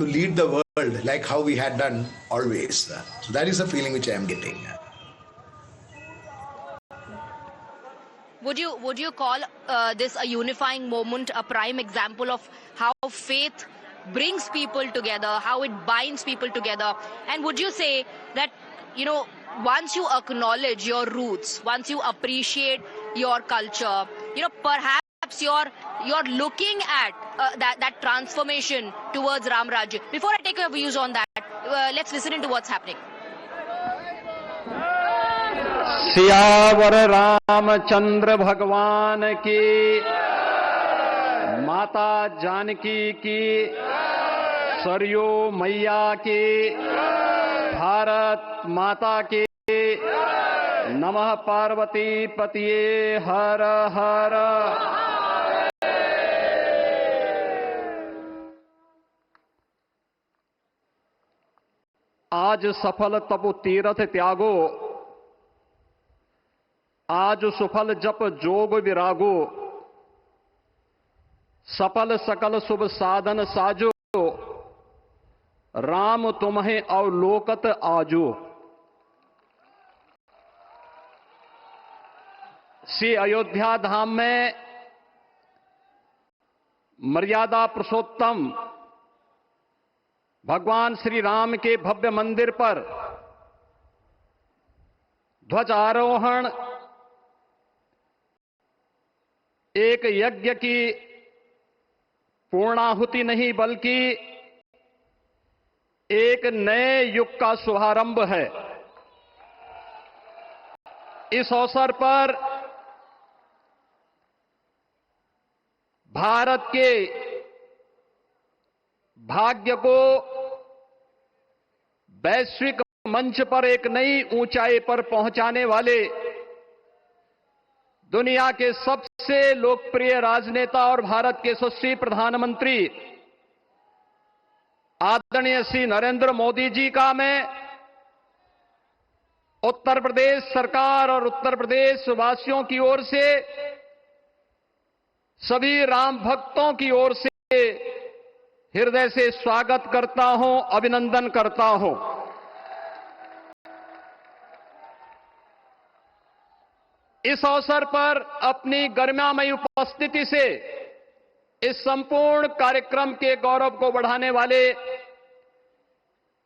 to lead the world like how we had done always. So that is the feeling which I am getting. Would you call this a unifying moment, a prime example of how faith brings people together, how it binds people together? And would you say that, once you acknowledge your roots, once you appreciate your culture, perhaps you're looking at that transformation towards Ram Rajya. Before I take your views on that, let's listen into what's happening. Siyavar Ramchandra भगवान की, माता जानकी की, सरयू मैया की, भारत माता की, नमः पार्वती पतिये हर हर। आज सफल तपु तीरथ त्यागो, आज सुफल जप जोग विरागो, सफल सकल शुभ साधन साजो, राम तुम्हें अवलोकत आजो। श्री अयोध्या धाम में मर्यादा पुरुषोत्तम भगवान श्री राम के भव्य मंदिर पर ध्वजारोहण एक यज्ञ की पूर्णाहुति नहीं बल्कि एक नए युग का शुभारंभ है। इस अवसर पर भारत के भाग्य को वैश्विक मंच पर एक नई ऊंचाई पर पहुंचाने वाले दुनिया के सबसे लोकप्रिय राजनेता और भारत के यशस्वी प्रधानमंत्री आदरणीय श्री नरेंद्र मोदी जी का मैं उत्तर प्रदेश सरकार और उत्तर प्रदेश वासियों की ओर से, सभी राम भक्तों की ओर से हृदय से स्वागत करता हूं, अभिनंदन करता हूं। इस अवसर पर अपनी गरिमामयी उपस्थिति से इस संपूर्ण कार्यक्रम के गौरव को बढ़ाने वाले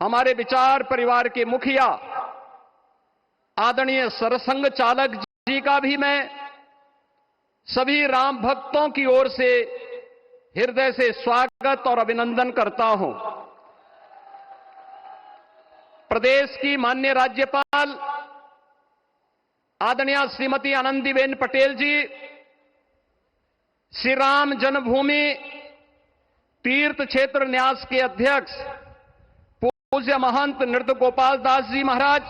हमारे विचार परिवार के मुखिया आदरणीय सरसंघ चालक जी का भी मैं सभी राम भक्तों की ओर से हृदय से स्वागत और अभिनंदन करता हूं। प्रदेश की माननीय राज्यपाल आदरणीय श्रीमती आनंदीबेन पटेल जी, श्री राम जन्मभूमि तीर्थ क्षेत्र न्यास के अध्यक्ष पूज्य महंत नृत्य गोपाल दास जी महाराज,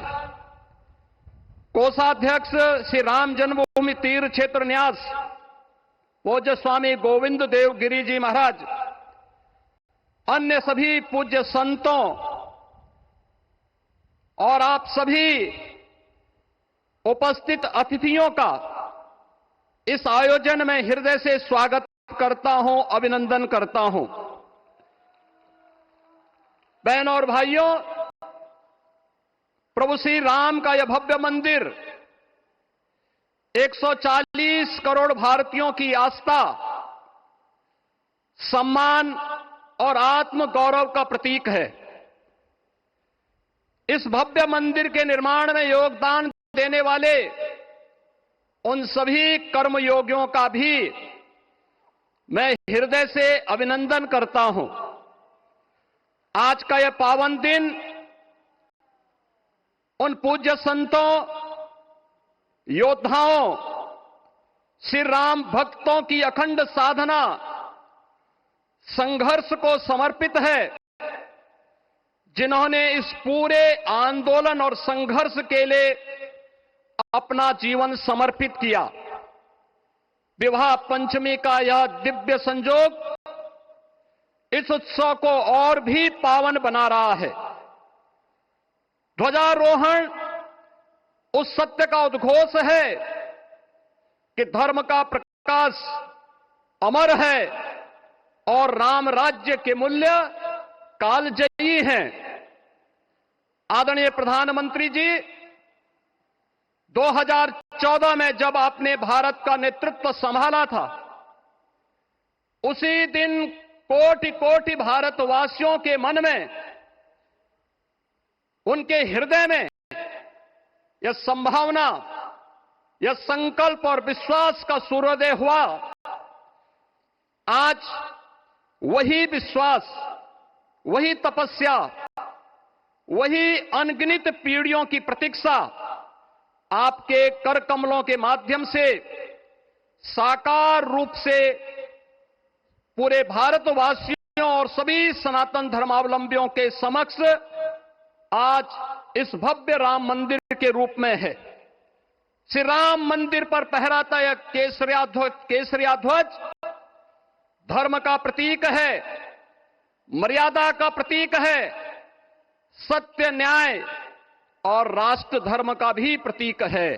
कोषाध्यक्ष श्री राम जन्मभूमि तीर्थ क्षेत्र न्यास पूज्य स्वामी गोविंद देव गिरी जी महाराज, अन्य सभी पूज्य संतों और आप सभी उपस्थित अतिथियों का इस आयोजन में हृदय से स्वागत करता हूं, अभिनंदन करता हूं। बहनों और भाइयों, प्रभु श्री राम का यह भव्य मंदिर 140 करोड़ भारतीयों की आस्था, सम्मान और आत्म गौरव का प्रतीक है। इस भव्य मंदिर के निर्माण में योगदान देने वाले उन सभी कर्मयोगियों का भी मैं हृदय से अभिनंदन करता हूं। आज का यह पावन दिन उन पूज्य संतों, योद्धाओं, श्री राम भक्तों की अखंड साधना, संघर्ष को समर्पित है, जिन्होंने इस पूरे आंदोलन और संघर्ष के लिए अपना जीवन समर्पित किया। विवाह पंचमी का यह दिव्य संयोग इस उत्सव को और भी पावन बना रहा है। ध्वजारोहण उस सत्य का उद्घोष है कि धर्म का प्रकाश अमर है और राम राज्य के मूल्य कालजयी हैं। आदरणीय प्रधानमंत्री जी, 2014 में जब आपने भारत का नेतृत्व संभाला था, उसी दिन कोटि कोटि भारतवासियों के मन में, उनके हृदय में यह संभावना, यह संकल्प और विश्वास का सूर्योदय हुआ। आज वही विश्वास, वही तपस्या, वही अनगिनत पीढ़ियों की प्रतीक्षा आपके कर कमलों के माध्यम से साकार रूप से पूरे भारतवासियों और सभी सनातन धर्मावलंबियों के समक्ष आज इस भव्य राम मंदिर के रूप में है। श्री राम मंदिर पर फहराता यह केसरिया ध्वज धर्म का प्रतीक है, मर्यादा का प्रतीक है, सत्य, न्याय और राष्ट्र धर्म का भी प्रतीक है।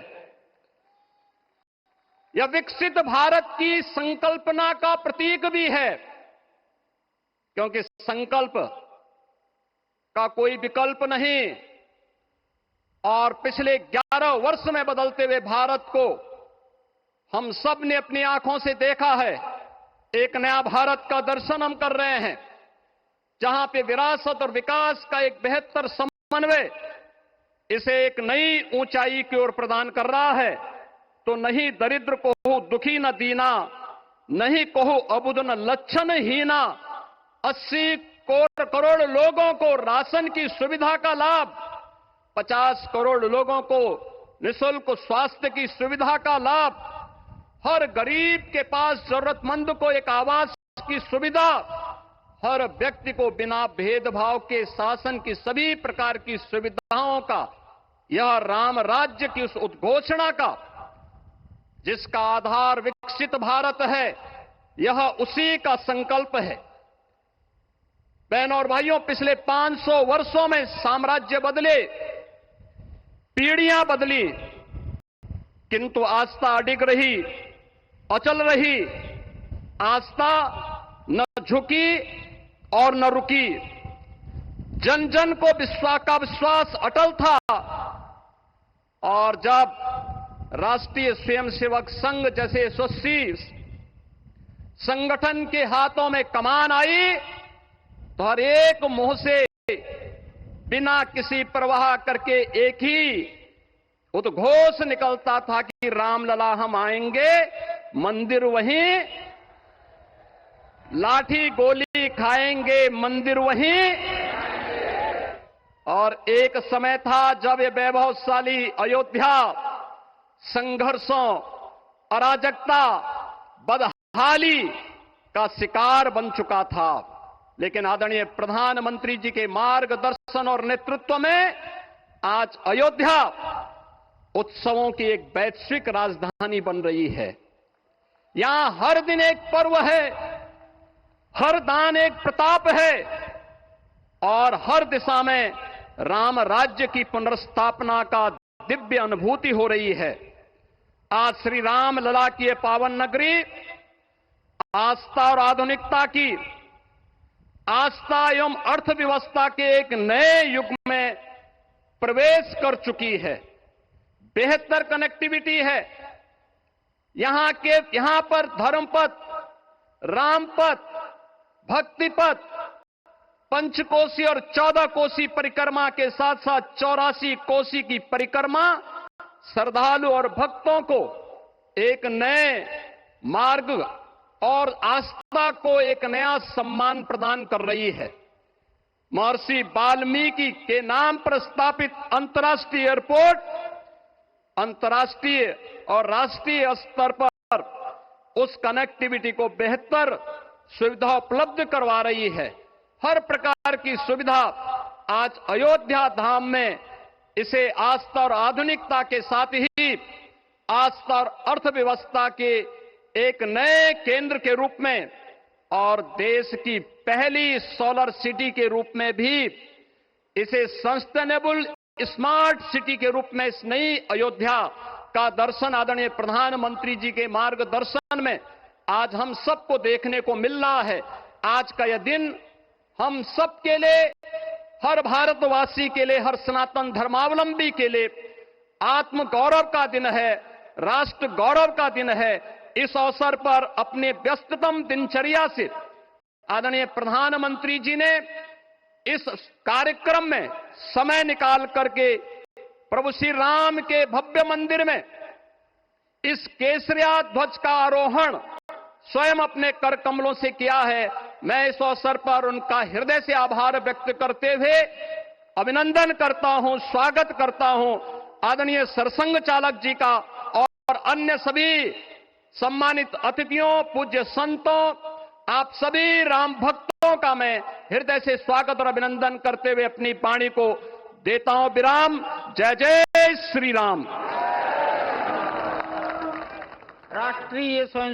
यह विकसित भारत की संकल्पना का प्रतीक भी है, क्योंकि संकल्प का कोई विकल्प नहीं। और पिछले 11 वर्ष में बदलते हुए भारत को हम सब ने अपनी आंखों से देखा है। एक नया भारत का दर्शन हम कर रहे हैं, जहां पे विरासत और विकास का एक बेहतर समन्वय इसे एक नई ऊंचाई की ओर प्रदान कर रहा है। तो नहीं दरिद्र को हो दुखी न दीना, नहीं कहो अबुद न लक्षण हीना, 80 करोड़ लोगों को राशन की सुविधा का लाभ, 50 करोड़ लोगों को निःशुल्क स्वास्थ्य की सुविधा का लाभ, हर गरीब के पास जरूरतमंद को एक आवास की सुविधा, हर व्यक्ति को बिना भेदभाव के शासन की सभी प्रकार की सुविधाओं का, यह राम राज्य की उस उद्घोषणा का जिसका आधार विकसित भारत है, यह उसी का संकल्प है। बहनों और भाइयों, पिछले 500 वर्षों में साम्राज्य बदले, पीढ़ियां बदली, किंतु आस्था अडिग रही, अचल रही। आस्था न झुकी और न रुकी। जन जन को विश्वास अटल था। और जब राष्ट्रीय स्वयंसेवक संघ जैसे यशस्वी संगठन के हाथों में कमान आई, तो हर एक मुंह से बिना किसी परवाह करके एक ही उद्घोष निकलता था कि रामलला हम आएंगे, मंदिर वहीं, लाठी गोली खाएंगे, मंदिर वहीं। और एक समय था जब ये वैभवशाली अयोध्या संघर्षों, अराजकता, बदहाली का शिकार बन चुका था। लेकिन आदरणीय प्रधानमंत्री जी के मार्गदर्शन और नेतृत्व में आज अयोध्या उत्सवों की एक वैश्विक राजधानी बन रही है। यहां हर दिन एक पर्व है, हर दान एक प्रताप है, और हर दिशा में राम राज्य की पुनर्स्थापना का दिव्य अनुभूति हो रही है। आज श्री राम लला की ये पावन नगरी आस्था और आधुनिकता की, आस्था एवं अर्थव्यवस्था के एक नए युग में प्रवेश कर चुकी है। बेहतर कनेक्टिविटी है। यहां पर धर्मपथ, रामपथ, भक्तिपथ, पंचकोसी और 14 कोसी परिक्रमा के साथ साथ 84 कोसी की परिक्रमा श्रद्धालु और भक्तों को एक नए मार्ग और आस्था को एक नया सम्मान प्रदान कर रही है। महर्षि वाल्मीकि के नाम पर स्थापित अंतर्राष्ट्रीय एयरपोर्ट अंतर्राष्ट्रीय और राष्ट्रीय स्तर पर उस कनेक्टिविटी को बेहतर सुविधा उपलब्ध करवा रही है। हर प्रकार की सुविधा आज अयोध्या धाम में इसे आस्था और आधुनिकता के साथ ही आस्था और अर्थव्यवस्था के एक नए केंद्र के रूप में और देश की पहली सोलर सिटी के रूप में भी इसे सस्टेनेबल स्मार्ट सिटी के रूप में इस नई अयोध्या का दर्शन आदरणीय प्रधानमंत्री जी के मार्गदर्शन में आज हम सबको देखने को मिल रहा है। आज का यह दिन हम सब के लिए, हर भारतवासी के लिए, हर सनातन धर्मावलंबी के लिए आत्म गौरव का दिन है, राष्ट्र गौरव का दिन है। इस अवसर पर अपने व्यस्ततम दिनचर्या से आदरणीय प्रधानमंत्री जी ने इस कार्यक्रम में समय निकाल करके प्रभु श्री राम के भव्य मंदिर में इस केसरिया ध्वज का आरोहण स्वयं अपने कर कमलों से किया है। मैं इस अवसर पर उनका हृदय से आभार व्यक्त करते हुए अभिनंदन करता हूं, स्वागत करता हूं आदरणीय सरसंघ चालक जी का और अन्य सभी सम्मानित अतिथियों, पूज्य संतों, आप सभी राम भक्तों का मैं हृदय से स्वागत और अभिनंदन करते हुए अपनी वाणी को देता हूं विराम। जय जय श्री राम। राष्ट्रीय स्वयं